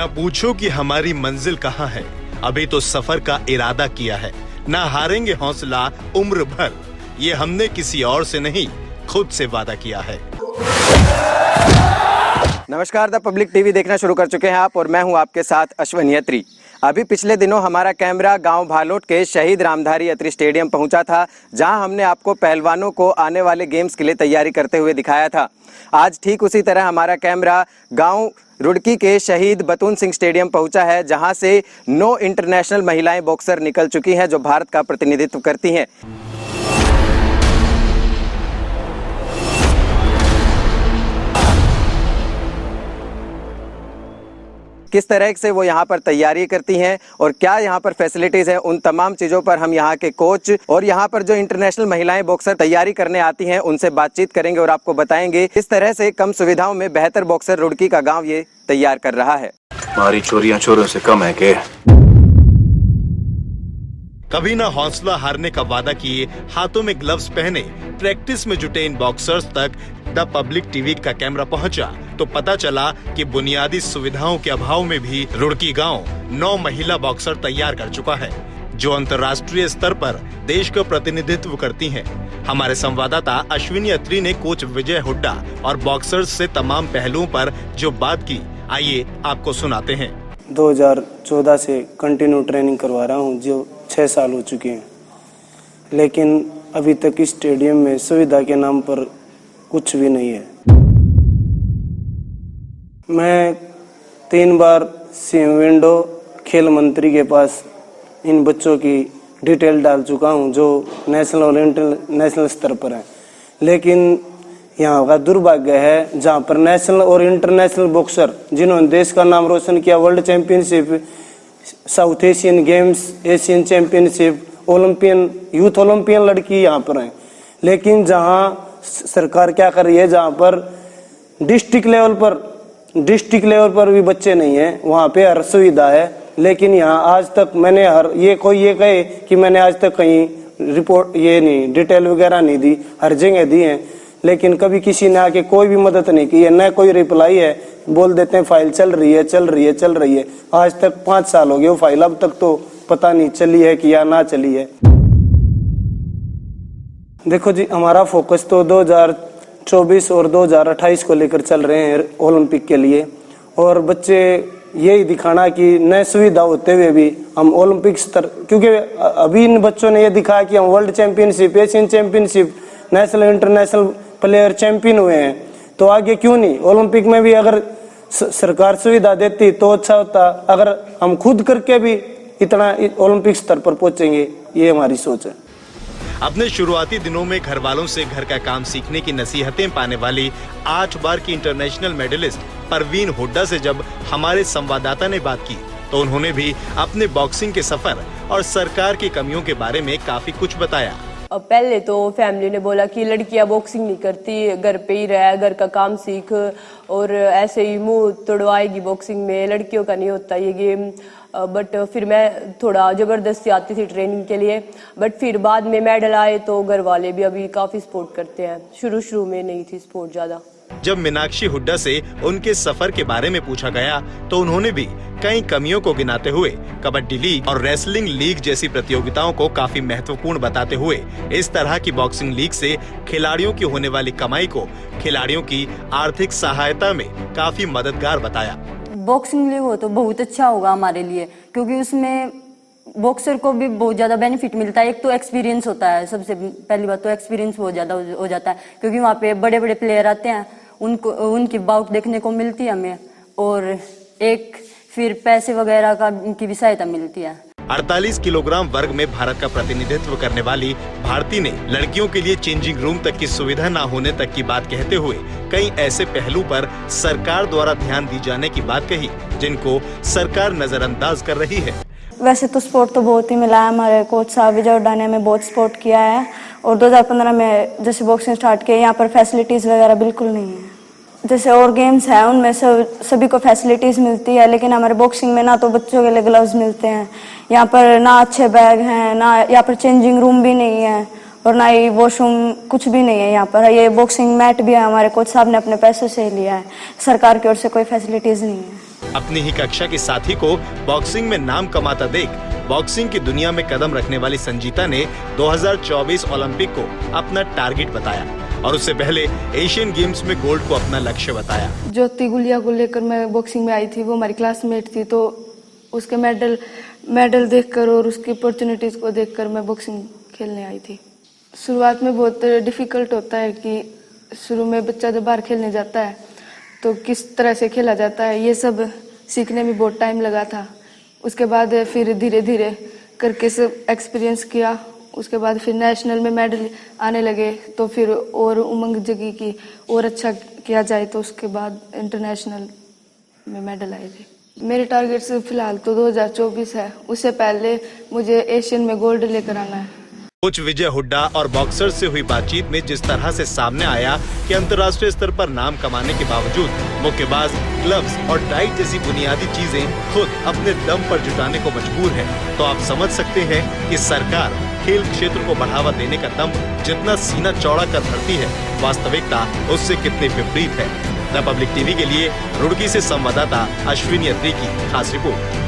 पूछो कि हमारी मंजिल कहाँ है, अभी तो सफर का इरादा किया है। ना हारेंगे हौसला उम्र भर, ये हमने किसी और से नहीं खुद से वादा किया है। नमस्कार, द पब्लिक टीवी देखना शुरू कर चुके हैं आप और मैं हूं आपके साथ अश्विन यत्री। अभी पिछले दिनों हमारा कैमरा गांव भालोट के शहीद रामधारी यत्री स्टेडियम पहुंचा था, जहां हमने आपको पहलवानों को आने वाले गेम्स के लिए तैयारी करते हुए दिखाया था। आज ठीक उसी तरह हमारा कैमरा गांव रुड़की के शहीद बतून सिंह स्टेडियम पहुंचा है, जहां से 9 इंटरनेशनल महिलाएं बॉक्सर निकल चुकी हैं जो भारत का प्रतिनिधित्व करती हैं। किस तरह से वो यहाँ पर तैयारी करती हैं और क्या यहाँ पर फैसिलिटीज़ हैं, उन तमाम चीज़ों पर हम यहाँ के कोच और यहाँ पर जो इंटरनेशनल महिलाएं बॉक्सर तैयारी करने आती हैं उनसे बातचीत करेंगे और आपको बताएंगे किस तरह से कम सुविधाओं में बेहतर बॉक्सर रुड़की का गांव ये तैयार कर रहा है। हमारी चोरियां चोरों से कम है के? कभी ना हौसला हारने का वादा किए, हाथों में ग्लव्स पहने प्रैक्टिस में जुटे इन बॉक्सर्स तक द पब्लिक टीवी का कैमरा पहुंचा तो पता चला कि बुनियादी सुविधाओं के अभाव में भी रुड़की गांव 9 महिला बॉक्सर तैयार कर चुका है, जो अंतर्राष्ट्रीय स्तर पर देश का प्रतिनिधित्व करती हैं। हमारे संवाददाता अश्विनी यत्री ने कोच विजय हुड्डा और बॉक्सर्स से तमाम पहलुओं पर जो बात की, आइए आपको सुनाते हैं। 2014 से कंटिन्यू ट्रेनिंग करवा रहा हूँ, जो 6 साल हो चुके हैं, लेकिन अभी तक इस स्टेडियम में सुविधा के नाम पर कुछ भी नहीं है। मैं 3 बार सीएम विंडो खेल मंत्री के पास इन बच्चों की डिटेल डाल चुका हूं, जो नेशनल और इंटरनेशनल स्तर पर है, लेकिन यहाँ का दुर्भाग्य है जहाँ पर नेशनल और इंटरनेशनल बॉक्सर जिन्होंने देश का नाम रोशन किया, world championship, south Asian games, Asian championship, Olympian, youth Olympian लड़की यहाँ पर हैं, लेकिन जहाँ सरकार क्या कर रही है, जहाँ पर डिस्ट्रिक्ट लेवल पर भी बच्चे नहीं हैं, वहाँ पे हर सुविधा है, लेकिन यहाँ आज तक मैंने ये कहे कि मैंने आज तक कहीं रिपोर्ट डिटेल वगैरह नहीं दी, हर जगह दी है, लेकिन कभी किसी ने आके कोई भी मदद नहीं की है, न कोई रिप्लाई है। बोल देते हैं फाइल चल रही है। आज तक 5 साल हो गए वो फाइल, अब तक तो पता नहीं चली है कि या ना चली है। देखो जी, हमारा फोकस तो 2024 और 2028 को लेकर चल रहे हैं ओलंपिक के लिए, और बच्चे यही दिखाना कि नए सुविधा होते हुए भी हम ओलंपिक स्तर, क्योंकि अभी इन बच्चों ने ये दिखाया कि हम world championship, Asian championship, national international player champion हुए हैं, तो आगे क्यों नहीं ओलंपिक में भी अगर सरकार सुविधा देती तो अच्छा होता। अगर हम खुद करके भी इतना ओलंपिक स्तर पर पहुंचेंगे, ये हमारी सोच है। अपने शुरुआती दिनों में घर वालों से घर का काम सीखने की नसीहतें पाने वाली 8 बार की इंटरनेशनल मेडलिस्ट परवीन हुड्डा से जब हमारे संवाददाता ने बात की तो उन्होंने भी अपने बॉक्सिंग के सफर और सरकार की कमियों के बारे में काफी कुछ बताया। पहले तो फैमिली ने बोला कि लड़कियां बॉक्सिंग नहीं करती, घर पे ही रह, घर का काम सीख, और ऐसे ही मुंह तोड़वाएगी बॉक्सिंग में, लड़कियों का नहीं होता ये गेम। बट फिर मैं थोड़ा ज़बरदस्ती आती थी ट्रेनिंग के लिए, बट फिर बाद में मेडल आए तो घर वाले भी अभी काफ़ी सपोर्ट करते हैं। शुरू में नहीं थी सपोर्ट ज़्यादा। जब मीनाक्षी हुड्डा से उनके सफर के बारे में पूछा गया तो उन्होंने भी कई कमियों को गिनाते हुए कबड्डी लीग और रेसलिंग लीग जैसी प्रतियोगिताओं को काफी महत्वपूर्ण बताते हुए इस तरह की बॉक्सिंग लीग से खिलाड़ियों की होने वाली कमाई को खिलाड़ियों की आर्थिक सहायता में काफी मददगार बताया। बॉक्सिंग लीग हो तो बहुत अच्छा होगा हमारे लिए, क्योंकि उसमें बॉक्सर को भी बहुत ज़्यादा बेनिफिट मिलता है। एक तो एक्सपीरियंस होता है, सबसे पहली बात तो एक्सपीरियंस बहुत ज़्यादा हो जाता है, क्योंकि वहाँ पे बड़े बड़े प्लेयर आते हैं, उनकी बाउट देखने को मिलती है हमें, और एक फिर पैसे वगैरह का की भी सहायता मिलती है। 48 किलोग्राम वर्ग में भारत का प्रतिनिधित्व करने वाली भारती ने लड़कियों के लिए चेंजिंग रूम तक की सुविधा न होने तक की बात कहते हुए कई ऐसे पहलू पर सरकार द्वारा ध्यान दी जाने की बात कही जिनको सरकार नजरअंदाज कर रही है। वैसे तो स्पोर्ट तो बहुत ही मिला है, हमारे कोच साहब विजय हुड्डा ने हमें बहुत सपोर्ट किया है, और 2015 में जैसे बॉक्सिंग स्टार्ट किया, यहाँ पर फैसिलिटीज़ वगैरह बिल्कुल नहीं है। जैसे और गेम्स हैं उनमें सभी को फैसिलिटीज़ मिलती है, लेकिन हमारे बॉक्सिंग में ना तो बच्चों के लिए ग्लव्स मिलते हैं, यहाँ पर ना अच्छे बैग हैं, ना यहाँ पर चेंजिंग रूम भी नहीं है, और ना ही वॉशरूम, कुछ भी नहीं है यहाँ पर। ये बॉक्सिंग मैट भी है हमारे कोच साहब ने अपने पैसों से लिया है, सरकार की ओर से कोई फैसिलिटीज़ नहीं है। अपनी ही कक्षा के साथी को बॉक्सिंग में नाम कमाता देख बॉक्सिंग की दुनिया में कदम रखने वाली संजीता ने 2024 ओलंपिक को अपना टारगेट बताया और उससे पहले एशियन गेम्स में गोल्ड को अपना लक्ष्य बताया। ज्योति गुलिया को लेकर मैं बॉक्सिंग में आई थी, वो हमारी क्लासमेट थी, तो उसके मेडल देखकर और उसकी अपॉर्चुनिटीज को देखकर मैं बॉक्सिंग खेलने आई थी। शुरुआत में बहुत डिफिकल्ट होता है कि शुरू में बच्चा जब बाहर खेलने जाता है तो किस तरह से खेला जाता है, ये सब सीखने में बहुत टाइम लगा था। उसके बाद फिर धीरे धीरे करके सब एक्सपीरियंस किया। उसके बाद फिर नेशनल में मेडल आने लगे तो फिर और उमंग जगी कि और अच्छा किया जाए, तो उसके बाद इंटरनेशनल में मेडल आए थे। मेरे टारगेट्स फिलहाल तो 2024 है, उससे पहले मुझे एशियन में गोल्ड लेकर आना है। कोच विजय हुड्डा और बॉक्सर से हुई बातचीत में जिस तरह से सामने आया कि अंतर्राष्ट्रीय स्तर पर नाम कमाने के बावजूद मुक्केबाज ग्लव्स और डाइट जैसी बुनियादी चीजें खुद अपने दम पर जुटाने को मजबूर है, तो आप समझ सकते हैं कि सरकार खेल क्षेत्र को बढ़ावा देने का दम जितना सीना चौड़ा कर धरती है, वास्तविकता उससे कितनी विपरीत है। द पब्लिक टीवी के लिए रुड़की से संवाददाता अश्विनी अत्री की खास रिपोर्ट।